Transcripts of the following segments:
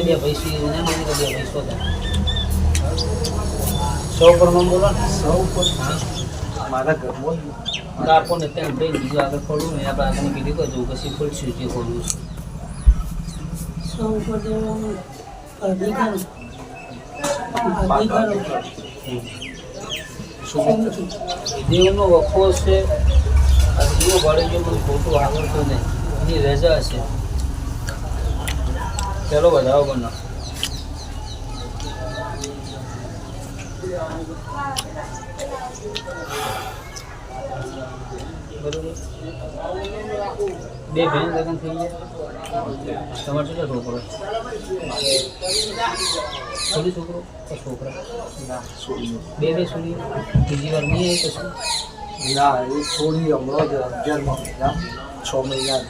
બે પૈસા સૌ પર બોલો ને સૌ પર મારા ઘરમાં આપણને ત્યાં ભાઈ બીજું આગળ ખોલવું ને આપણે આગળ કીધું કે જવું પછી ખોલશું જે ખોલવું છે સૌ ઉપર દેવાનું અધિકાર દેવનો વખો છે એવો ભાડે જો મને ખોટું આવડતું નહીં એની રજા છે ચાલો વધાવો બનો બરોબર બે બેન લગ્ન થઈ ગયા તમારે કેટલા છોકરો છોડી છોકરો છોકરા ના છોડી બે છોડી બીજી વાર નહીં આવી કશું ના એ છોડી હમણાં જ 11મા મહિના 6 મહિના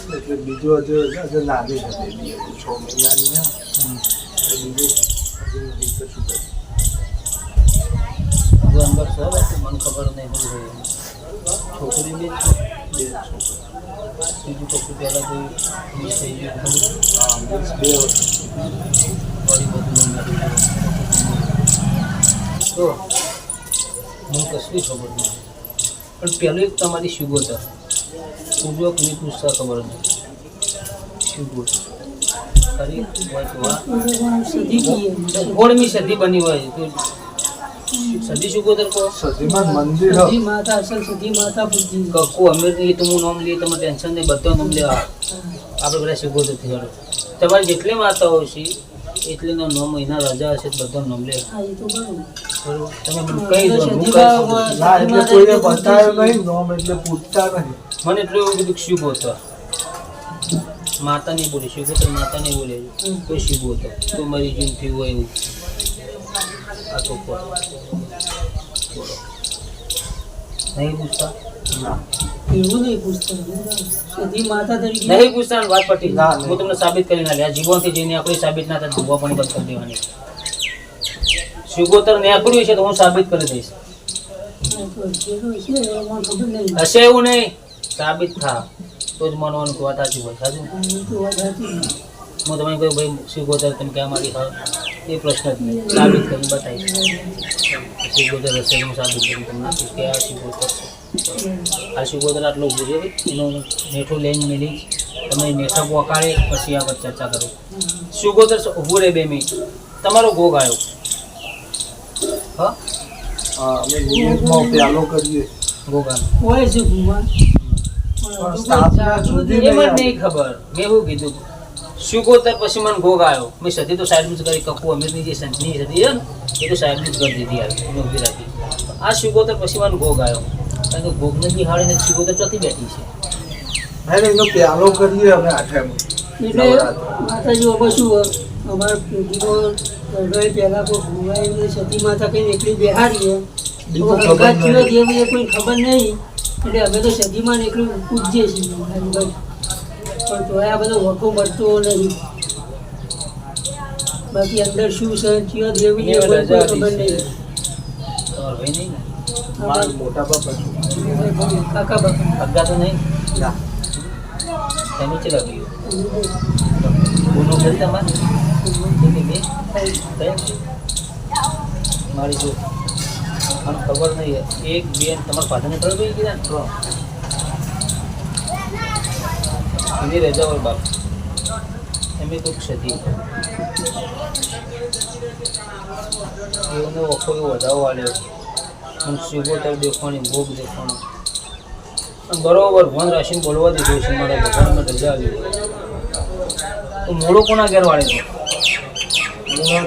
એટલે બીજો હજુ નાની હતી 6 મહિનાની ને બીજું હજુ કશું અંદર છે મને ખબર નહીં શું છે છોકરી બે બીજું કશું પહેલાં કોઈ મિસ થઈ ગયું હા 2 વર્ષ વળી બધું તો મને કશું ખબર નહીં પણ પહેલું એક તમારી શુગોતર પૂર્વક નહીં પૂછતા ખબર નહીં શુગોત ખરી ગોળમી સદી બની હોય તો સદી શુગોતર કહો સદીમાં મંદિર સતી માતા અસલ સતી માતા બુદ્ધિ કક્કુ અમીર નહીં તો હું નામ લઈએ તમે ટેન્શન નહીં બધા નામ લેવા આપણે બધા શુગોતર થઈ જાડો તમારી જેટલી માતાઓ છે એટલીનો 9 મહિના રજા હશે બધા નામ લેવા હા એ તો બરોબર તમે મને કહી દો હું કહી ના એટલે કોઈને બતાવ્યો નહીં નોમ એટલે પૂછતા નહીં મને એટલું એવું કીધું શુગોતર માતા નહીં બોલે શુગોતર માતા નહીં બોલે કોઈ શુગોતર તો મારી જૂનથી હોય એવું આ તો બોલો નહીં પૂછતા એવું નહીં પૂછતા સતી માતા તરીકે નહીં પૂછતા વાત પટી ના, હું તમને સાબિત કરી ના લે આ જીવનથી જઈને આપણે સાબિત ના થાય ભૂવા પણ બંધ કરી દેવાની શુગોતર નેકડ્યું છે તો હું સાબિત કરી દઈશ હશે એવું નહીં સાબિત થા તો જ માનવાનું કે વાત સાચી હોય સાચું હું તમે કહ્યું ભાઈ શુગોતર તમે ક્યાં મારી હા એ પ્રશ્ન જ નહીં સાબિત કરી બતાવીશ શુગોતર હશે હું સાબિત કરી તમને આપીશ કે આ શુગોતર છે આ શુગોતર આટલો ઉભું છે એનું નેઠું લઈને મેલી તમે નેઠા વકાળે પછી આગળ ચર્ચા કરો શુગોતર ઊભું રહે 2 મિનિટ તમારો ગોગ આવ્યો હા અમે નિયમમાં પ્યાલો કરીએ ગોગાનો હોય છે ભૂમા પણ સ્થાપના સુધી એમ જ નહીં ખબર મેં એવું કીધું શુગોતર પછી મને ગોગ આવ્યો મેં સતી તો સાઈડમાં જ કરી કક્કુ અમીરની જે સંતની સતી છે ને એ તો સાઈડમાં જ કરી દીધી આવી મેં ઊભી રાખી આ શુગોતર પછી મને ગોગ આવ્યો કારણ કે ગોગને બિહાડીને શુગોતર ચોથી બેઠી છે ભાઈ એનો પ્યાલો કરીએ અમે આઠમ એટલે માતાજી બાબા શું અમારા પેઢીનો ગરબાઈ પહેલાં કોઈ ભૂવાઈ સતી માતા કંઈ એકલી બેહાડીએ બીજું તો ખબર હંગાત નહીં. જેવી કોઈ ખબર નહીં એટલે અમે તો સતીમાં એકલું પૂજીએ છીએ હરિભાઈ પણ તો આ બધો વખો મળતો નહીં બાકી અંદર શું છે ચિયા દેવી ને કોઈ ખબર નહીં તમારો ભાઈ નહીં ને મારા મોટા બાપા કાકા બાપા અગ્ગા તો નહીં ના તમે ચલા ગયો બોલો છે તમારે બે મારી જો મને ખબર નહીં એક બેન તમારા ફાધરને ખબર પડી ગઈ ને એની રજા હોય બાપ એમ તો ક્ષતિ એનો વખો એવો વધાવો આવ્યો હું શુગોતર દેખવાની ભોગ દેખવાનો અને બરોબર ભણ રાશિને બોલવા દીધું છે મારા ભગવાનમાં રજા આવી તો મોડો કોના ઘેર વાળે છે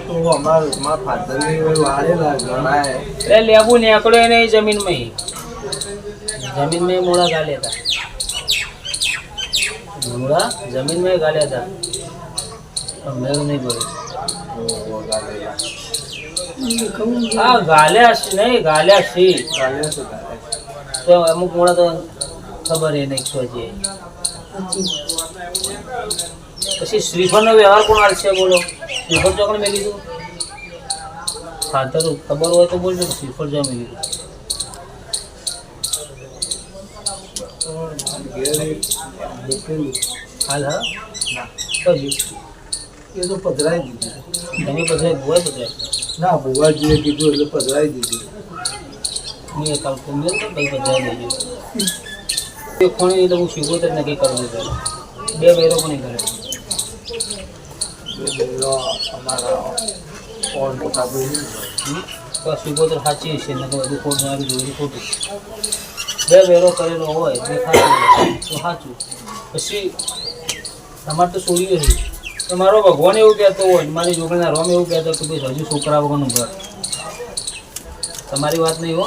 તો મારા ફાધરની વાળેલા ગણાય એટલે લેબુ નીકળ્યો એને જમીનમાં મોડા ગાલ્યા હતા મોડા જમીનમાં ગાલ્યા હતા પણ મેં નહીં બોલ્યો હા ગાલ્યા છે નહીં ગાલ્યા છે તો અમુક મોડા તો ખબર એ નહીં શું છે પછી શ્રીફળનો વ્યવહાર કોણ હાલ છે બોલો શ્રીફળ ચોકડ મેં લીધું ફાધર ખબર હોય તો બોલજો શ્રીફળ જો મેં લીધું ઘેર એક મૂકેલું. હાલ હા ના કજુ એ તો પધરાઈ દીધી. તમે પધરાય ભૂવા પધરાય ના ભુવાજીએ કીધું એટલે પધરાઈ દીધી. હું એ કાલ કુંભેલ તો ભાઈ પધરાઈ દેજો એ ખોણી તો હું શિવોતર નક્કી કરવું પહેલાં 2 વેરો પણ કરે અમારા ઓન મોટા ભાઈ તો શિવોતર સાચી છે ને બધું ખોટું આવી જોયું ખોટું 2 વેરો કરેલો હોય દેખાતું તો સાચું પછી તમારે તો છોડ્યું છે તમારો ભગવાન એવું કહેતો હોય મારી જોગણીના રોમ એવું કહેતો કે ભાઈ હજુ છોકરા વગરનું ઘર તમારી વાત નહીં હો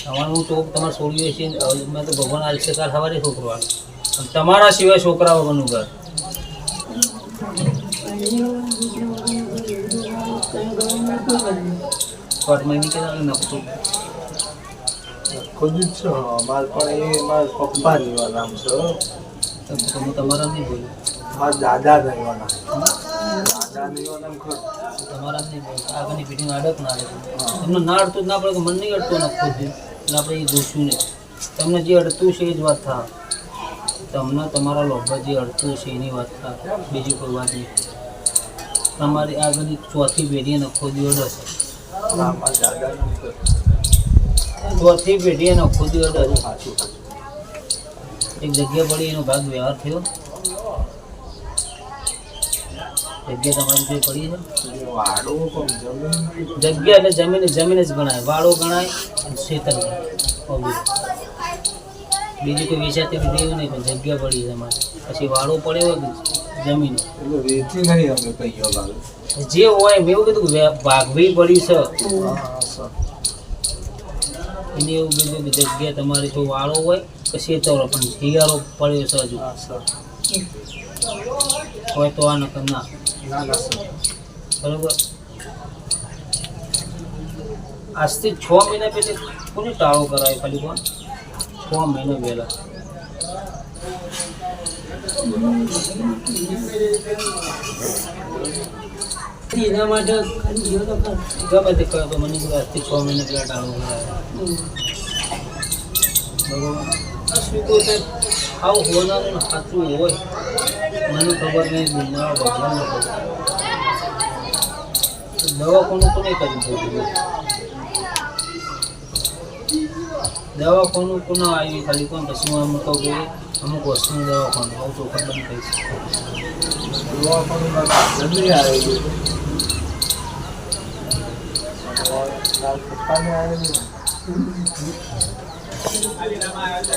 તમારું તો તમારે છોડ્યું છે મેં તો ભગવાન આ શિકાર સવારે છોકરો આવે તમારા સિવાય છોકરા વગરનું ઘર કોર્ટમાં નીકળે નખતું ખુદ જ છે અમારે પણ એ મારા પપ્પાની એવા નામ છે. તો હું તમારા નહીં બોલું મારા દાદાના એવા નામ. દાદાના એવા નામ ખરું. તમારા નહીં બોલું આગળની પેઢીમાં અડક ના અડક તમને ના અડતું જ ના પડે કે મને નહીં અડતું નખો જ એટલે આપણે એ દોષું નહીં તમને જે અડતું છે એ જ વાત થા તમને તમારા લોભા જે અડતું છે એની વાત થા બીજી કોઈ વાત નહીં તમારી આગળની ચોથી પેઢીએ નખો દી અડે છે ના મારા દાદાનું ખરું. ચોથી પેઢીએ નખો દી અડે છે સાચું. એક જગ્યા પડી એનો ભાગ વ્યવહાર થયો જગ્યા તમારી જે પડી છે વાડો પણ જમીન જગ્યા એટલે જમીન જ ગણાય વાળો ગણાય શેતર ગણાય બીજું કોઈ વેચાતી દેવું નહીં પણ જગ્યા પડી તમારે પછી વાળો પડ્યો હોય જમીન એટલે વેચી નહીં અમે કહીએ લાગે. જે હોય મેં એવું કીધું ભાગવી પડી છે એને એવું કીધું કે જગ્યા તમારી જો વાળો હોય કે શેતરો પણ શિયાળો પડ્યો છે હજુ હોય તો આ નકર ના ના ના સર. બરોબર આજથી 6 મહિના પહેલા કોને ટાળો કરાય ખાલી કોણ 6 મહિના પહેલા એના માટે ખાલી ગયો તો ખરો. ગમે તે કહે તો મને કીધું આજથી 6 મહિના પહેલા ટાળો કરાય બરોબર આ સ્વીકો છે આવું હોનારું ને સાચું હોય મને ખબર નહીં દુનિયા ભગવાનને ખબર દવાખાનું તો નહીં કરી દીધું દવાખાનું કોને આવી ખાલી કોણ પછી હું એમ કહું કે અમુક વસ્તુનું દવાખાનું આવું ચોખટ બંધ થઈ છે જોવા પણ મારા જલ્દી આવેલું. તારા પપ્પાને આવેલું.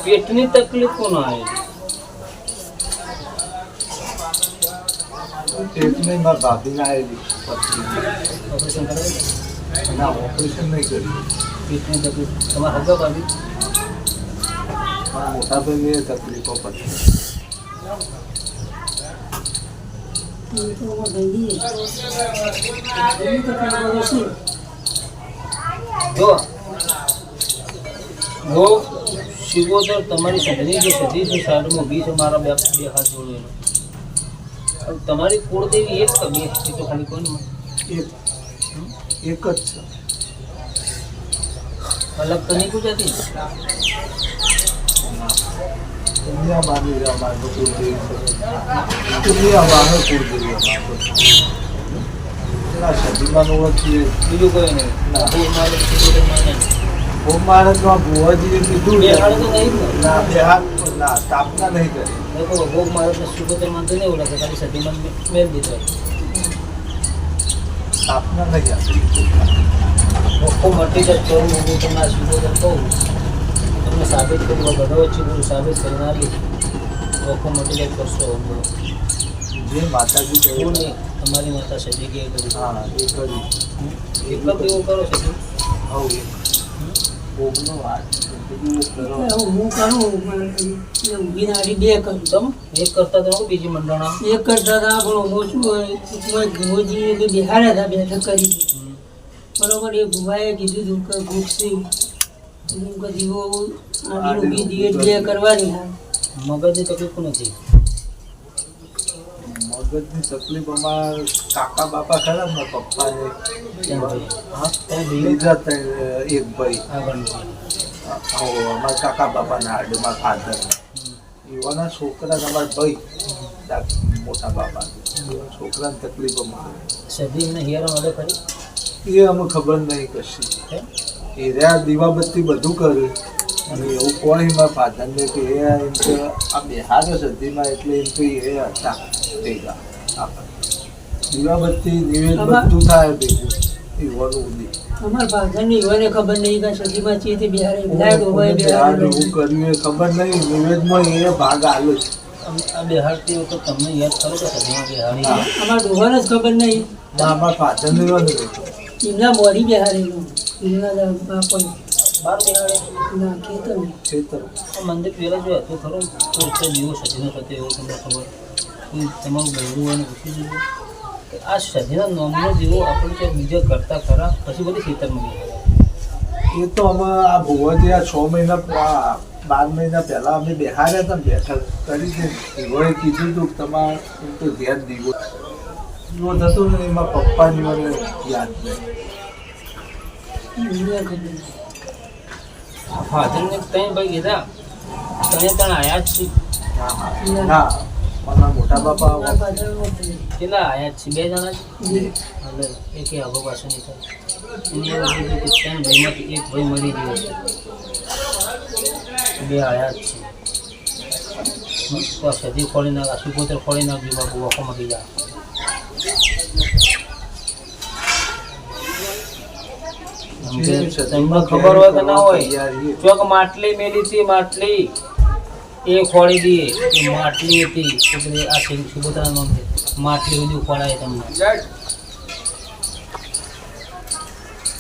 પેટની તકલીફ કોને આવી એટલે મારા ભાભીને આવેલી. ઓપરેશન કરાવી ના ઓપરેશન નહીં કર્યું. પેટની તકલીફ તમારા હગા ભાભી મારા મોટા ભાઈને તકલીફો પડી. એ તો અમારા ભાઈ એવી તકલીફો છે. જો શિવોદર તમારી સદની જે સદી છે સાઈડમાં ઊભી છે મારા બે હાથ જોડેલો તમારી કુળદેવી એક કે બે એ તો ખાલી કોણ એક જ છે. અલગ તો નહીં ગુજરાતી દુનિયામાંની અમારું કુળદેવી છે. દુનિયામાંનું કુળદેવી અમારું. પેલા સદીમાં ઓળખીએ. બીજું કોઈ નહીં ના. બહુ મારે શિવોદર માને ભોગ મહારાજમાં ભુવાજીએ કીધું બે હાડે તો નહીં જ ને ના બે હાથ ના સ્થાપના નહીં કરી. देखो भोग मारो तो शिवोतर मानते नहीं बोला कि खाली सदी मन मेल दी तो સ્થાપના નહીં આપી. वो मटी जब करूँ वो तो ना शिवोतर कहूँ तुमने साबित करूँ भगवत शिव साबित करना ली वो मटी जब कर सो જે માતાજી वो કહ્યું नहीं हमारी माता सदी के करी હા એ કરી. एक कब वो करो सदी હવ ભોગનો વાત બીજું કરો. હું કરું ઊભી નાડી બે કરું तुम एक करता था बीजी मंडना એક કરતા હતા પણ હું શું હોય ભુવાજી એટલે બિહાડ્યા હતા બેઠક કરી બરોબર એ ભુવાએ કીધું હતું કે ભૂખથી કે દીવો આડી ઊભી દિયે બે કરવાની હા मगज तकलीफ को नहीं મગજની તકલીફ અમારા કાકા બાપા ખરા ને પપ્પાને हाँ બીજા ત્રણ એક ભાઈ आगे અમારા કાકા બાપાના હાડે મારા ફાધર એવાના છોકરા અમારા ભાઈ મોટા બાપા છોકરાને તકલીફો મળે સદી એમને હિયારો મળે ખરી એ અમે ખબર નહીં કશી એ રહ્યા દીવાબત્તી બધું કર્યું અને એવું કોઈ મારા ફાધરને કે એ એમ કે આ બિહાર સદીમાં એટલે એમ તો એ હતા ભેગા દીવાબત્તી નિવેદ બધું થાય ભેગું એવાનું ઉદી અમારા ફાધરની યુવાને ખબર નહીં કે સદીમાં છે તે બિહારે વિધાયક હોય એવું કર્યું એ ખબર નહીં નિવેદમાં એ ભાગ આલો છે આ બિહારતી વખત તમને યાદ કરો કે સદીમાં બિહારી અમારા ડોહાને જ ખબર નહીં ના અમારા ફાધરને એવાનું એમના મોરી બિહારેલું એમના બાપા બાર બિહારે ના ખેતર ખેતર મંદિર પહેલાં જો હતું ખરો તો જેવો સદીનો થતો એવો તમને ખબર તમારું બહેરું હોય ને પૂછી દીધું કે આ સદીના નોમનો જેવો આપણે તો બીજા કરતા ખરા પછી બધી ખેતરમાં ગયા એ તો અમે આ ભુવાજી આ 6 મહિના 12 મહિના પહેલા અમે બેહાર્યા હતા બેઠક કરી છે એવોએ કીધું હતું કે તમારે એમ તો ધ્યાન દીવો જો થતું ને એમાં પપ્પાની મને યાદ નહીં ફાધરને ત્રણ ભાઈ કીધા તને ત્રણ આયા જ છે ના મારા મોટા બાપા કેટલા આયા જ છે બે જણા જ એટલે એક આગો પાછું નહીં થાય એની એવું કીધું કે ત્રણ ભાઈમાંથી એક ભાઈ મરી ગયો છે બે આયા જ છે તો સદી ખોલી નાખ આ સુપોતર ખોલી નાખજો બાપુ વખો મળી જાય તમને ખબર હોય કે ના હોય ચોક માટલી મેલી હતી માટલી એ ખોળી દઈએ એ માટલી હતી એટલે આ સુભદ્રા નામ છે માટલી બધું ખોળાય તમને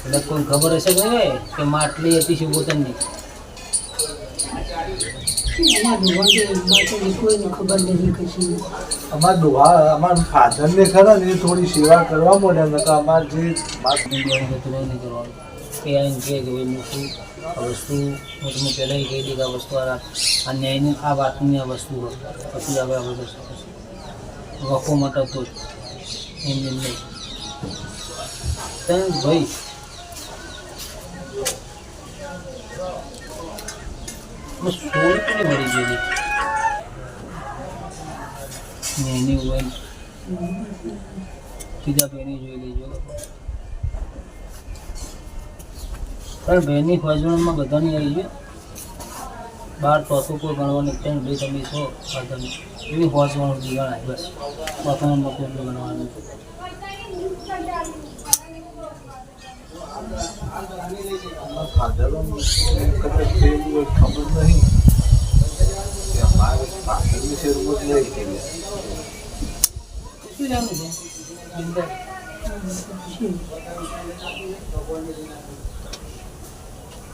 એટલે કોઈ ખબર હશે કે નહીં કે માટલી હતી સુભદ્રાની કોઈને ખબર નથી કશું અમારા ડોહા અમારા ફાધરને ખરા ને એ થોડી સેવા કરવા મળ્યા નકા અમારે જે નહીં કરવાનું કે આવીને કહે કે ભાઈ મૂકું આ વસ્તુ હું તમને પહેલાં કહી દઈ કે આ વસ્તુ આ ન્યાયની આ વાતની આ વસ્તુ હોય પછી આપણે આ બધું વખો માટે તો એમ નહીં ત્યાં ભાઈ સોળ પણ મરી ગયેલી ન્યાયની હોય સીધા બેની જોઈ લેજો પણ બહેનની ફોજમાં બધાની આવી ગયો 12 ચોથું કોઈ ગણવાની ત્રણ બે તમે છો બધાની એવી ફોજવાનું ગણાય બસ ચોથા નંબર કોઈ ગણવાનું ફાધરો કદાચ ખબર નહીં કે અમારે ફાધરની શરૂઆત નહીં થઈ શું જાણવું છે બિંદાસ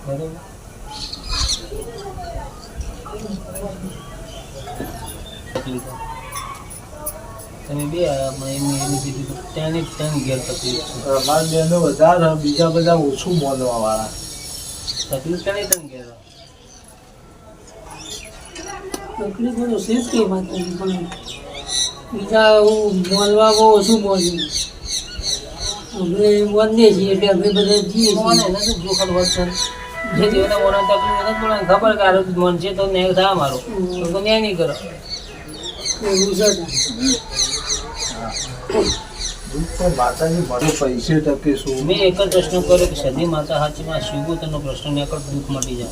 બરાબર તમે બે એની કીધું ત્રણ ઘેર તકલીફ છે અમારા બેનો વધારે બીજા બધા ઓછું મોલવા વાળા તકલીફ ત્રણે ત્રણ ઘેર તકલીફો તો છે જ કઈ વાત નથી પણ બીજા મોલવામાં ઓછું મોલ્યું અમે વંદે છીએ એટલે અમે બધા જઈએ મોને છીએ નથી જોખમ વધશે જે દેવના મોને તકલીફ નથી પણ ખબર કે આરોગ્ય મન છે તો ન્યાય થાય મારો તો ન્યાય નહીં કરો એવું છે પણ માતાજી મને પૈસે ટકે શું મેં એક જ પ્રશ્ન કર્યો કે સદી માતા સાચીમાં શિવગોતરનો પ્રશ્ન ને એક જ દુઃખ મટી જાય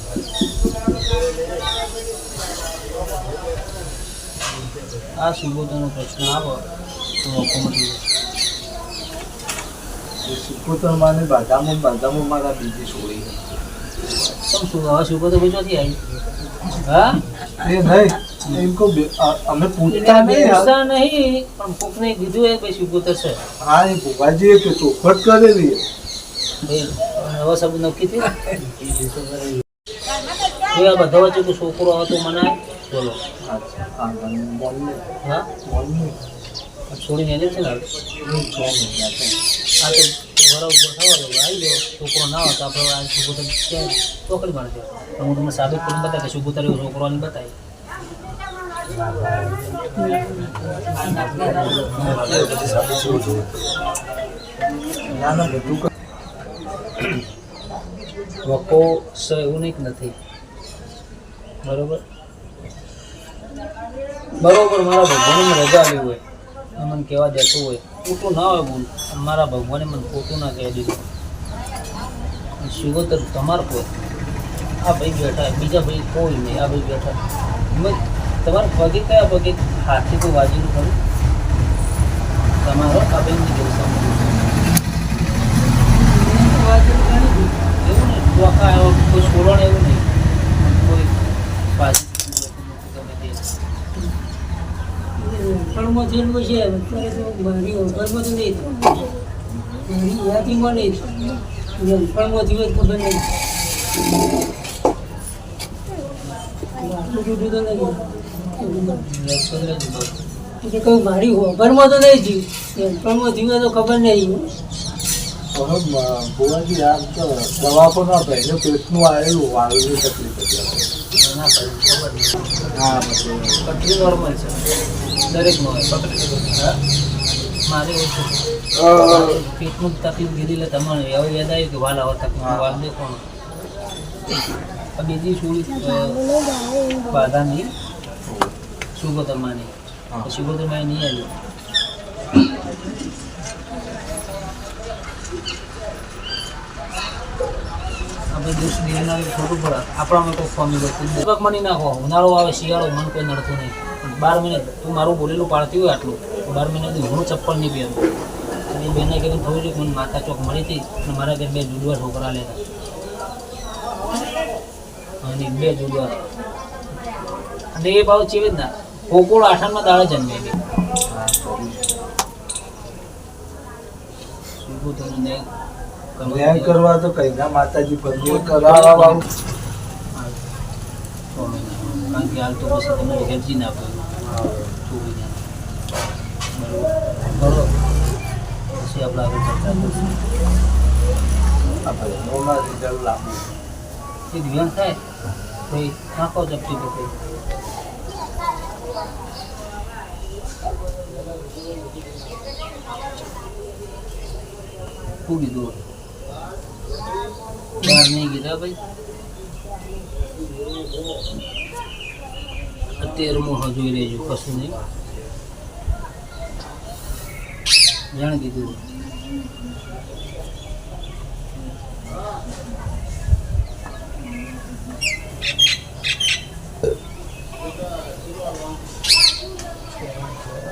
આ શિવગોતરનો પ્રશ્ન આવો તો મોકો મટી જાય સિકોતર માને બાધામાં મારા બીજી છોડી તમ શું હવે શિવગોતર બીજોથી આવી હા એ નહીં એમ કહું અમે એટલે પૂછતા અમે નહીં ગુસ્સા નહીં પણ કોકને કીધું એ ભાઈ શિવગોતર છે હા એ ભુવાજીએ કે ચોખવટ કરેલી ભાઈ હવે સબ નક્કી થયું એ આ બધા વચ્ચે કોઈ છોકરો હતો મનાય બોલો હા છોડીને એને છે ને હવે? આ તો વરા ઉપર થવા દો આવી જાઓ છોકરો ના હોય તો આપણે આ શિવગોતર ક્યાં ચોકડી મારે છે પણ હું તમને સાબિત કરીને બતાવી કે શિવગોતર એવો છોકરો આને બતાવી ના બધું વકો એવું નહીં કે નથી બરોબર બરોબર મારા ભગવાને મને રજા આવી હોય અને મને કહેવા દેતું હોય ખોટું ના હોય બોલ મારા ભગવાને મને ખોટું ના કહી દીધું શિવોતર તમારે કોઈ આ ભાઈ બેઠા બીજા ભાઈ કોઈ નહીં આ ભાઈ બેઠા મેં તમારે પગે કયા પગે હાથથી કોઈ વાજેલું ખરું તમારો આ ભાઈ કેવું સાંભળ્યું એવું નહીં ડોકા એવો કોઈ સોરણ એવું નહીં કોઈ પાછી ઘરમાં થયેલું છે અત્યારે તો મારી ઘરમાં તો નહીં મારી યાદીમાં નહીં ઘરમાં થયું ખબર નહીં આટલું જુદું તો નહીં કહ્યું મારી ઘરમાં તો નહીં થયું ઘરમાં થયું તો ખબર નહીં ભુવાજી આમ તો દવા પણ ના પહેલે પેટનું આવેલું વાળું તકલીફ હતી ના કરી ખબર નહીં હા બધું પટરી નોર્મલ છે દરેકનો હોય મારે એવું છે પેટનું તકલીફ કીધી એટલે તમારે હવે યાદ આવ્યું કે વાલા હોતા વાલ દેખો બીજી સુઈ બાધા નહીં સુગોતરમાની સુગોતરમાં નહીં આવ્યું આપણે દિવસ દિનના ખોટું પડે આપણામાં કોઈ ફોમી હોય દીપક મની નાખો ઉનાળો આવે શિયાળો મન કોઈ નડતું નહીં 12 મહિને તું મારું બોલેલું પાડતી હોય આટલું 12 મહિનાથી હું ચપ્પલ નહીં પહેરું અને એ બેને કીધું થયું છે કે મને માતા ચોક મળી હતી અને મારા ઘર 2 જુડવા છોકરા લેતા અને 2 જુડવા અને એ ભાવ ચેવી જ ના કોકોળ 8મા દાડે જન્મે ગઈ ન્યાય કરવા તો કઈ ના માતાજી ફરી કરાવવા વાળું કારણ કે હાલ તો પછી તમે હેરજી ના છોકરીને બરોબર પછી આપણે આગળ ચર્ચા કરીશું આપણે નોમાં રિઝલ્ટ લાવવું એ ધ્યાન થાય ભાઈ નાખો ચપટી તો કંઈ શું કીધું બહાર નહીં કીધા ભાઈ 13મો જોઈ લેજો કશું નહીં જાણ કીધું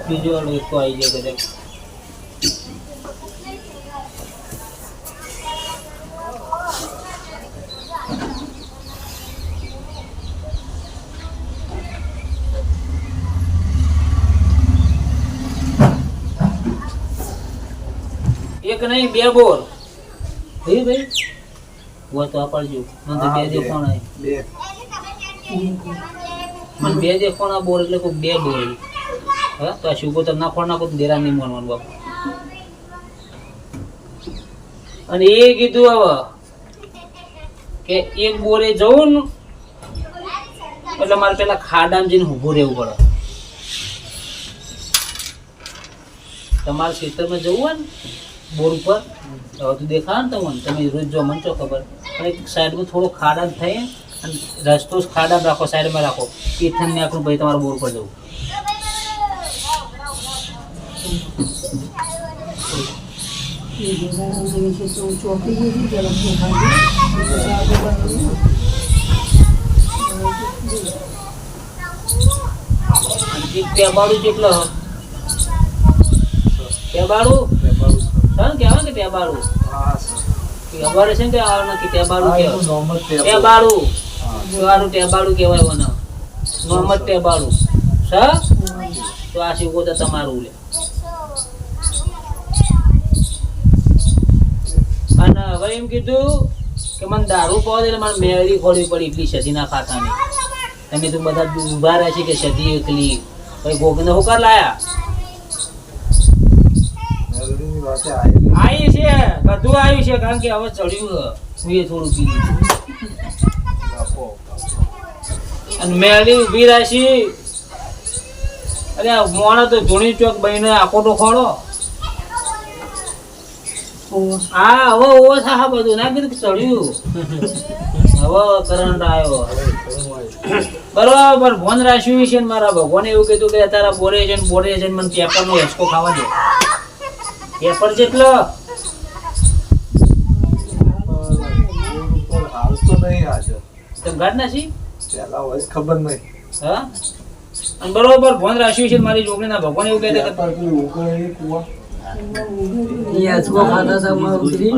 બીજો વાળો એક આવી જાય કદાચ એક નહીં 2 બોર ભાઈ ભાઈ બોલ તો આપડજો મને તો 2 દે કોણ આય બે મને 2 દે કોણ બોર એટલે કોઈ 2 બોર હા તો આ શુગો તો ના કોણ ના કોઈ દેરા નહીં માનવાનું બાપ અને એ કીધું હવે કે એક બોરે જવું ને એટલે મારે પેલા ખાડામાં જઈને ઊભું રહેવું પડે તમારે ખેતરમાં જવું હોય ને બોર ઉપર હવે તું દેખાડ ને તમને તમે રોજ જો મને તો ખબર પણ એક સાઈડમાં થોડો ખાડા થઈ અને રસ્તો ખાડા રાખો સાઈડમાં રાખો તીર્થન ને આખું ભાઈ તમારા બોર પર જવું ચોકી ટેબાડું કેટલો ટેબાડું સર કહેવાય કે ટેબાડું ખબર છે ને કે ટેબાડું કહેવાય ટેબાડું સારું ટેબાડું કહેવાય મને મોહમ્મદ ટેબાડું સર તો આ શીખો તો તમારું લે અને હવે એમ કીધું કે મને દારૂ પાવ એટલે મને મેળી ખોલવી પડી એટલી સદીના ખાતાની તમે તો બધા ઉભા રહ્યા છે કે સદી એકલી ભાઈ ગોગને હોકાર લાયા આવી છે બધું આવ્યું છે કારણ કે હવે ચડ્યું હું એ થોડું પી લીધું અને મેળી ઊભી રાખી અરે મોણા તો ધૂણી ચોક બહીને આખો તો ખોડો હા હવે ઓવો થા બધું ના કીધું કે ચડ્યું હવે કરંટ આવ્યો બરોબર ભોન રાખ્યું છે ને મારા ભગવાને એવું કીધું કે તારા બોરે છે ને મને પેપર નો હેસકો ખાવા દે પેપર જેટલો હાલ તો નહીં હાજર તમે ગાડ નાસી પેલા હોય ખબર નહીં હા અને બરોબર ભોન રાખ્યું છે મારી છોકરીના ભગવાન એવું કહેતા કે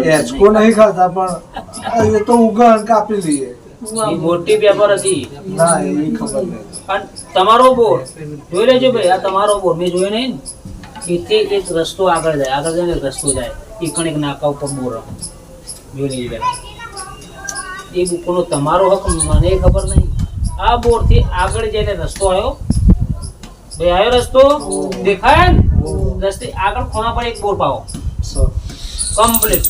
હેચકો નહીં ખાતા પણ એ તો ઉગણ કાપી લઈએ ઈ મોટી પેપર હતી ના એવી ખબર નહીં અને તમારો બોર જોઈ લેજો ભાઈ આ તમારો બોર મેં જોયો નહીં ને એથી એક રસ્તો આગળ જઈને એક રસ્તો જાય એ કણેક નાકા ઉપર બોર જોઈ લેજો પેલા એ બુકોનો તમારો હક મને ખબર નહીં આ બોર થી આગળ જઈને રસ્તો આવ્યો ભાઈ આવ્યો રસ્તો દેખાય ને રસ્તે આગળ ખૂણા પર એક બોર પાવો કમ્પ્લીટ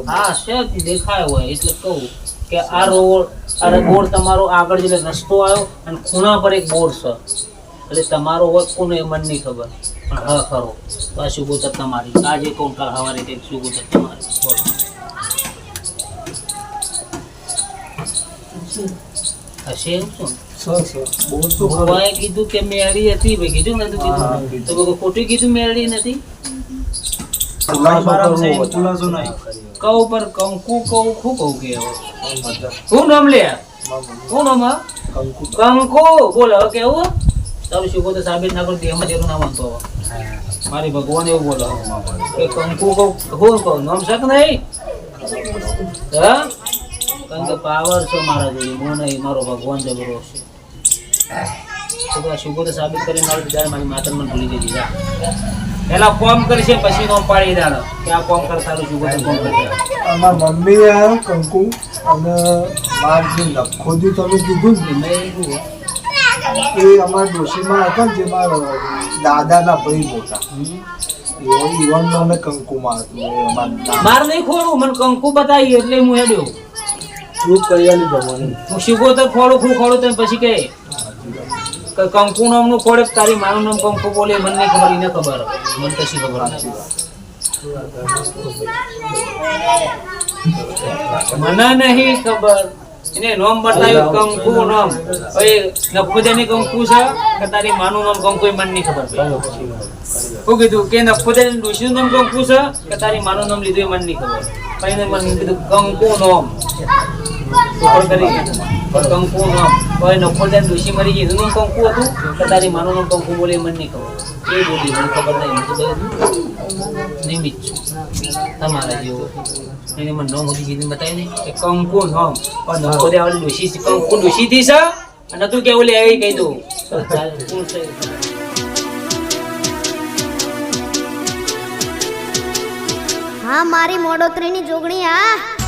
હા છે દેખાય હોય એટલે કહું કે આ રોડ આ બોર તમારો આગળ જઈને રસ્તો આવ્યો અને ખૂણા પર એક બોર છે એટલે તમારો હોય કોને મન નહીં ખબર પણ હા ખરો તો આ શુભોતર તમારી આજે કહું કાલ સવારે કંઈક શુભોતર તમારી બોલો હશે એવું શું ભગવાને કીધું કે મેળી હતી ભાઈ કીધું નતું કીધું તો કોઈ ખોટું કીધું મેળી નથી કહું પર કંકુ કહું ખૂબ કહું કે શું નામ લે શું નામ કંકુ બોલો હવે કેવું તમે શું કહો તો સાબિત ના કરો એમાં જેનું નામ વાંધો મારી ભગવાન એવું બોલો કે કંકુ કહું હું કહું નામ શક નહીં હા કારણ કે પાવર છે મારા જેવી હું નહીં મારો ભગવાન જબરો છે શુભો તો સાબિત કરીને મારું બીજા મારી માતા મને ભૂલી જઈ દીધા પેલા કોમ કરશે પછી નો પાડી દાડો કે આ કોમ કર સારું શુભો કોમ કરશે અમારા મમ્મી આ કંકુ અને મારી નખોદી તમે કીધું ને એ અમારા ડોશીમાં હતા ને જેમાં દાદાના ભાઈ મોટા ઈવન અમે કંકુમાં હતું માર નહીં ખોડું મને કંકુ બતાવી એટલે હું હેડ્યો શું કરિયાની જમવાની હું શીખો તો ખોડું તો પછી કે કંકુ નામનું ખોડે તારી મારું નામ કંકુ બોલે મને નહીં ખબર એને ખબર મને કશી ખબર નથી મને નહીં ખબર એને નામ બતાવ્યું કંકુ નામ હવે નખોદેની કંકુ છે કે તારી માનું નામ કંકુ એ મને નહીં ખબર શું કીધું કે નખોદેની ડોશીનું નામ કંકુ છે કે તારી માનું નામ લીધું એ મને નહીં ખબર પછી મને કીધું કંકુ નામ કંકુ નામ હવે નખોદેની ડોશી મરી ગઈ એનું નામ કંકુ હતું કે તારી માનું નામ કંકુ બોલે એ મને નહીં ખબર એ બોલી મને ખબર નહીં નિમિત છું તમારા જેવો એને મને નામ મોટી કીધું બતાવી નહીં કે કંકુ નામ પણ નખોદે વાળી ડોશી કંકુ ડોશી થી છે અને તું કેવું લે એ કહી દઉં હા મારી મોડોતરીની જોગણી આ